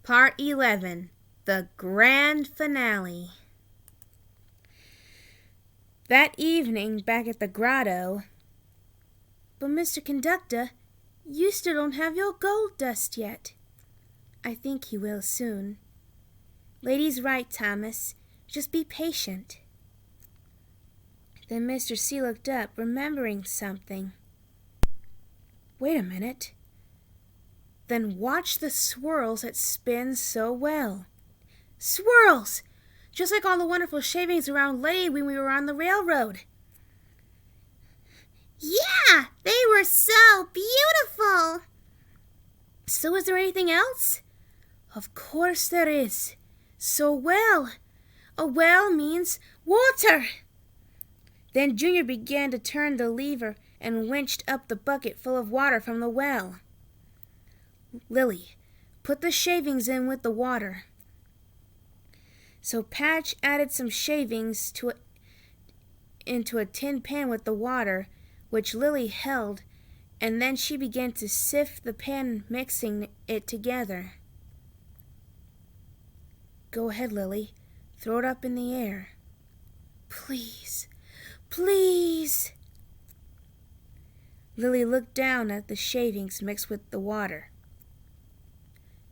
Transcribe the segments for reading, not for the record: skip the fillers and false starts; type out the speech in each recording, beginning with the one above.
Part 11, the grand finale. That evening, back at the grotto. But Mr. Conductor, you still don't have your gold dust yet. I think you will soon. Lady's right, Thomas. Just be patient. Then Mr. C looked up, remembering something. Wait a minute. Then watch the swirls that spin so well. Swirls! Just like all the wonderful shavings around Lady when we were on the railroad. Yeah, they were so beautiful. So is there anything else? Of course there is. So well. A well means water. Then Junior began to turn the lever and winched up the bucket full of water from the well. Lily, put the shavings in with the water. So Patch added some shavings into a tin pan with the water, which Lily held, and then she began to sift the pan, mixing it together. Go ahead, Lily. Throw it up in the air. Please, please. Lily looked down at the shavings mixed with the water.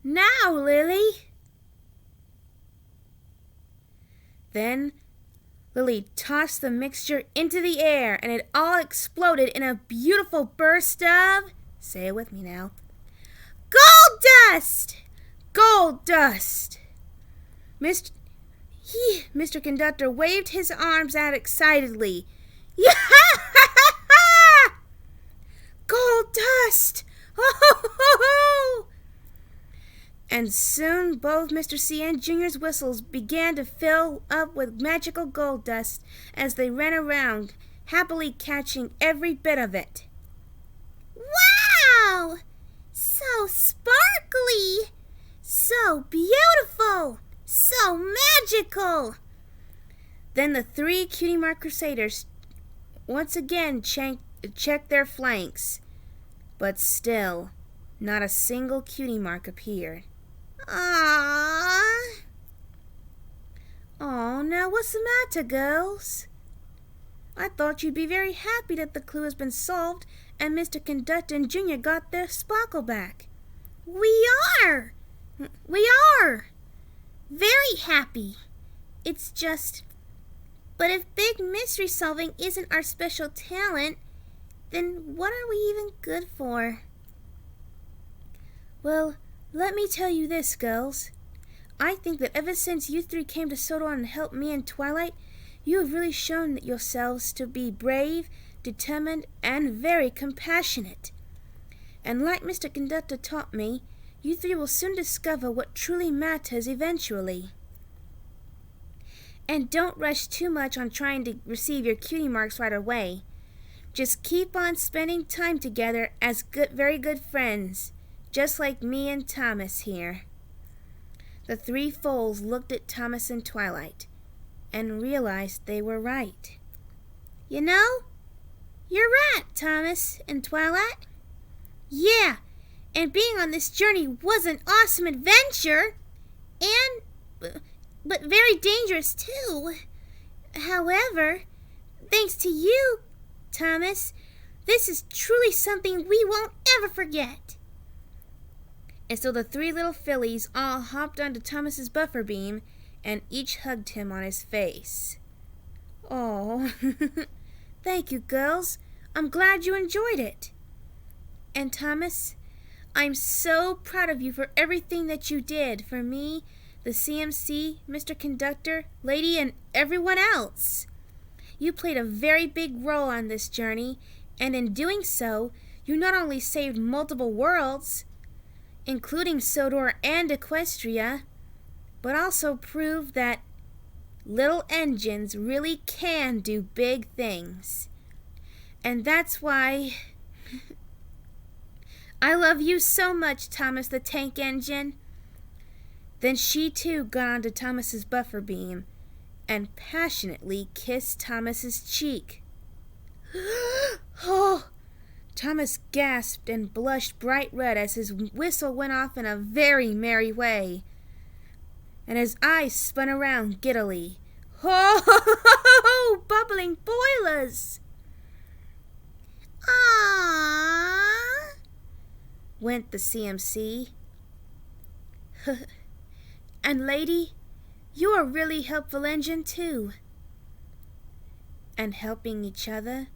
Now, Lily. Then Lily tossed the mixture into the air, and it all exploded in a beautiful burst of, say it with me now, gold dust! Gold dust! Mr. Conductor waved his arms out excitedly. Yeah! Gold dust! Oh! And soon both Mr. C and Junior's whistles began to fill up with magical gold dust as they ran around, happily catching every bit of it. Wow! So sparkly! So beautiful! So magical! Then the 3 Cutie Mark Crusaders once again checked their flanks, but still not a single cutie mark appeared. Aww. Oh, now what's the matter, girls? I thought you'd be very happy that the clue has been solved and Mr. Conductor and Junior got their sparkle back. We are very happy. It's just, but if big mystery solving isn't our special talent, then what are we even good for? Well, let me tell you this, girls. I think that ever since you 3 came to Sodor and helped me and Twilight, you have really shown yourselves to be brave, determined, and very compassionate. And like Mr. Conductor taught me, you 3 will soon discover what truly matters eventually. And don't rush too much on trying to receive your cutie marks right away. Just keep on spending time together as very good friends, just like me and Thomas here. The 3 foals looked at Thomas and Twilight and realized they were right. You know, you're right, Thomas and Twilight. Yeah, and being on this journey was an awesome adventure, but very dangerous too. However, thanks to you, Thomas, this is truly something we won't ever forget. And so the 3 little fillies all hopped onto Thomas's buffer beam and each hugged him on his face. Oh, thank you, girls. I'm glad you enjoyed it. And Thomas, I'm so proud of you for everything that you did for me, the CMC, Mr. Conductor, Lady, and everyone else. You played a very big role on this journey, and in doing so, you not only saved multiple worlds, including Sodor and Equestria, but also proved that little engines really can do big things. And that's why I love you so much, Thomas the Tank Engine. Then she too got onto Thomas's buffer beam and passionately kissed Thomas's cheek. Oh, Thomas gasped and blushed bright red as his whistle went off in a very merry way, and his eyes spun around giddily. Ho, ho, ho, ho, ho, bubbling boilers! Aww, went the CMC. And lady, you're a really helpful engine too. And helping each other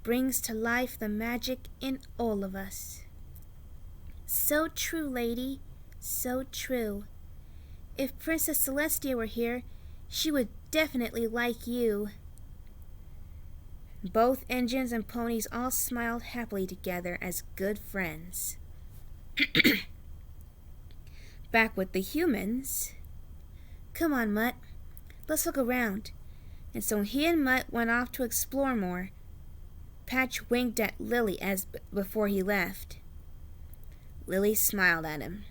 brings to life the magic in all of us. So true, lady, so true. If Princess Celestia were here, she would definitely like you. Both engines and ponies all smiled happily together as good friends. Back with the humans. Come on, Mutt. Let's look around. And so he and Mutt went off to explore more. Patch winked at Lily before he left. Lily smiled at him.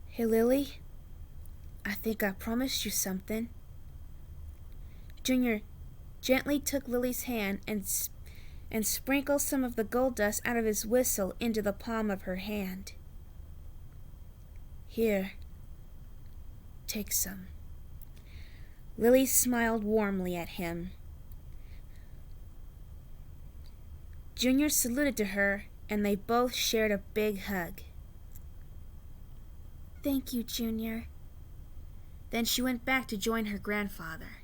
Hey, Lily, I think I promised you something. Junior gently took Lily's hand and sprinkled some of the gold dust out of his whistle into the palm of her hand. Here, take some. Lily smiled warmly at him. Junior saluted to her, and they both shared a big hug. Thank you, Junior. Then she went back to join her grandfather.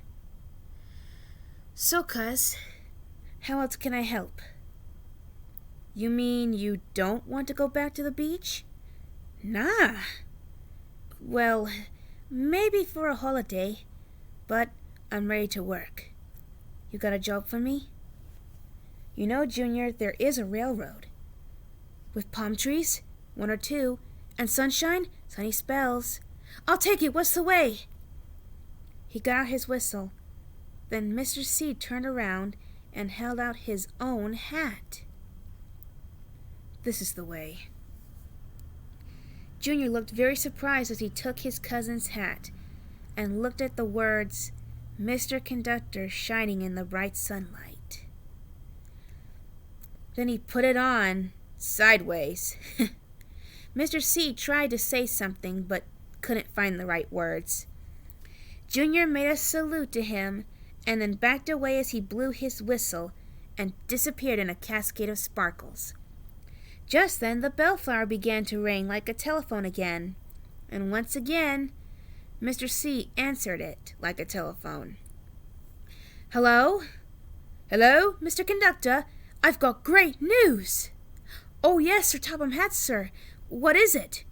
So, cuz, how else can I help? You mean you don't want to go back to the beach? Nah. Well, maybe for a holiday, but I'm ready to work. You got a job for me? You know, Junior, there is a railroad. With palm trees, 1 or 2, and sunshine, sunny spells. I'll take it. What's the way? He got out his whistle. Then Mr. C turned around and held out his own hat. This is the way. Junior looked very surprised as he took his cousin's hat and looked at the words, Mr. Conductor, shining in the bright sunlight. Then he put it on sideways. Mr. C tried to say something but couldn't find the right words. Junior made a salute to him and then backed away as he blew his whistle and disappeared in a cascade of sparkles. Just then the bellflower began to ring like a telephone again, and once again Mr. C answered it like a telephone. Hello? Hello, Mr. Conductor, I've got great news. Oh yes, Sir Topham Hatt, sir. What is it?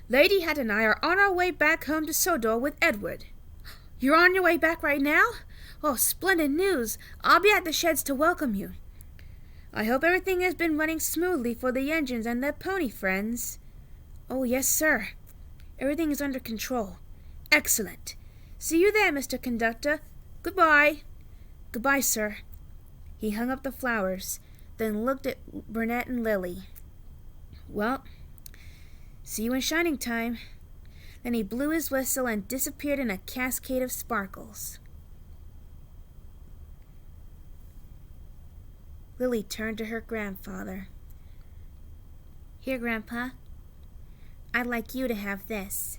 Lady Hatt and I are on our way back home to Sodor with Edward. You're on your way back right now? Oh, splendid news. I'll be at the sheds to welcome you. I hope everything has been running smoothly for the engines and their pony friends. Oh, yes, sir. Everything is under control. Excellent. See you there, Mr. Conductor. Goodbye. Goodbye, sir. He hung up the flowers, then looked at Burnett and Lily. Well, see you in shining time. Then he blew his whistle and disappeared in a cascade of sparkles. Lily turned to her grandfather. Here, Grandpa. I'd like you to have this.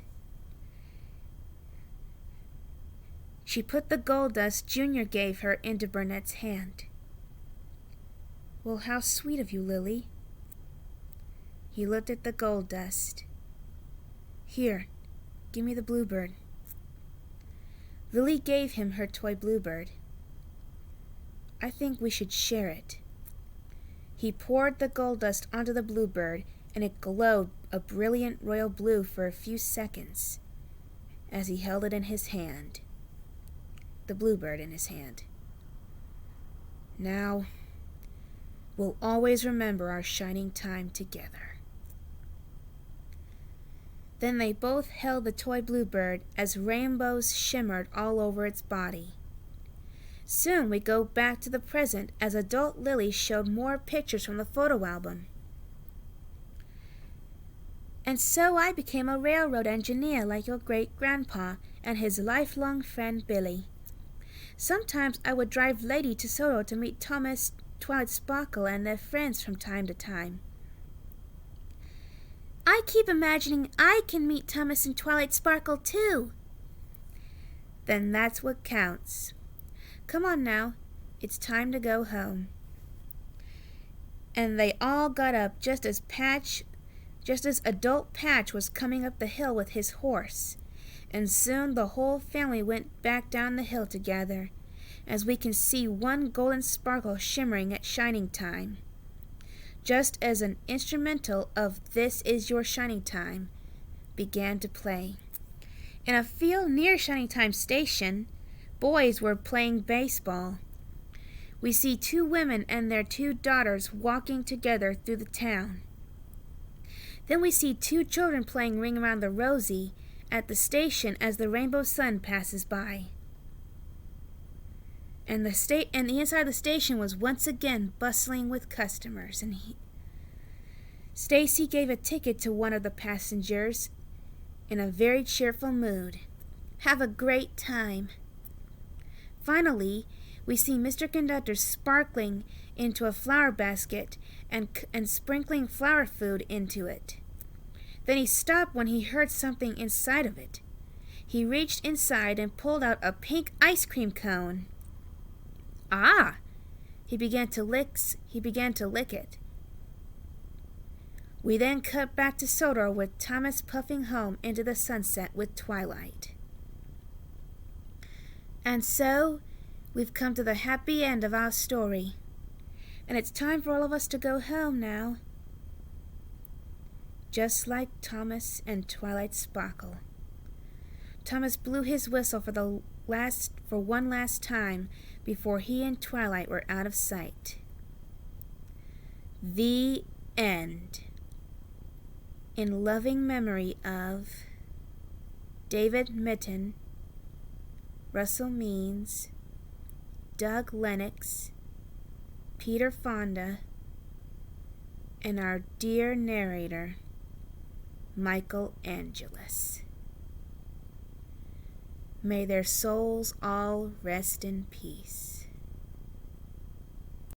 She put the gold dust Junior gave her into Burnett's hand. Well, how sweet of you, Lily. He looked at the gold dust. Here, give me the bluebird. Lily gave him her toy bluebird. I think we should share it. He poured the gold dust onto the bluebird, and it glowed a brilliant royal blue for a few seconds as he held it in his hand. The bluebird in his hand. Now, we'll always remember our shining time together. Then they both held the toy bluebird as rainbows shimmered all over its body. Soon we go back to the present as adult Lily showed more pictures from the photo album. And so I became a railroad engineer like your great-grandpa and his lifelong friend Billy. Sometimes I would drive Lady to Soto to meet Thomas Twilight Sparkle and their friends from time to time. I keep imagining I can meet Thomas and Twilight Sparkle too. Then that's what counts. Come on now, it's time to go home. And they all got up just as Adult Patch was coming up the hill with his horse, and soon the whole family went back down the hill together, as we can see one golden sparkle shimmering at shining time, just as an instrumental of This Is Your Shining Time began to play. In a field near Shining Time Station, boys were playing baseball. We see two women and their two daughters walking together through the town. Then we see two children playing Ring Around the Rosie at the station as the rainbow sun passes by. And the inside of the station was once again bustling with customers. And Stacy gave a ticket to one of the passengers in a very cheerful mood. Have a great time. Finally, we see Mr. Conductor sparkling into a flower basket and sprinkling flower food into it. Then he stopped when he heard something inside of it. He reached inside and pulled out a pink ice cream cone. Ah! He began to lick it. We then cut back to Sodor with Thomas puffing home into the sunset with twilight. And so, we've come to the happy end of our story. And it's time for all of us to go home now. Just like Thomas and Twilight Sparkle. Thomas blew his whistle for one last time before he and Twilight were out of sight. The end. In loving memory of David Mitten, Russell Means, Doug Lennox, Peter Fonda, and our dear narrator, Michael Angelus. May their souls all rest in peace.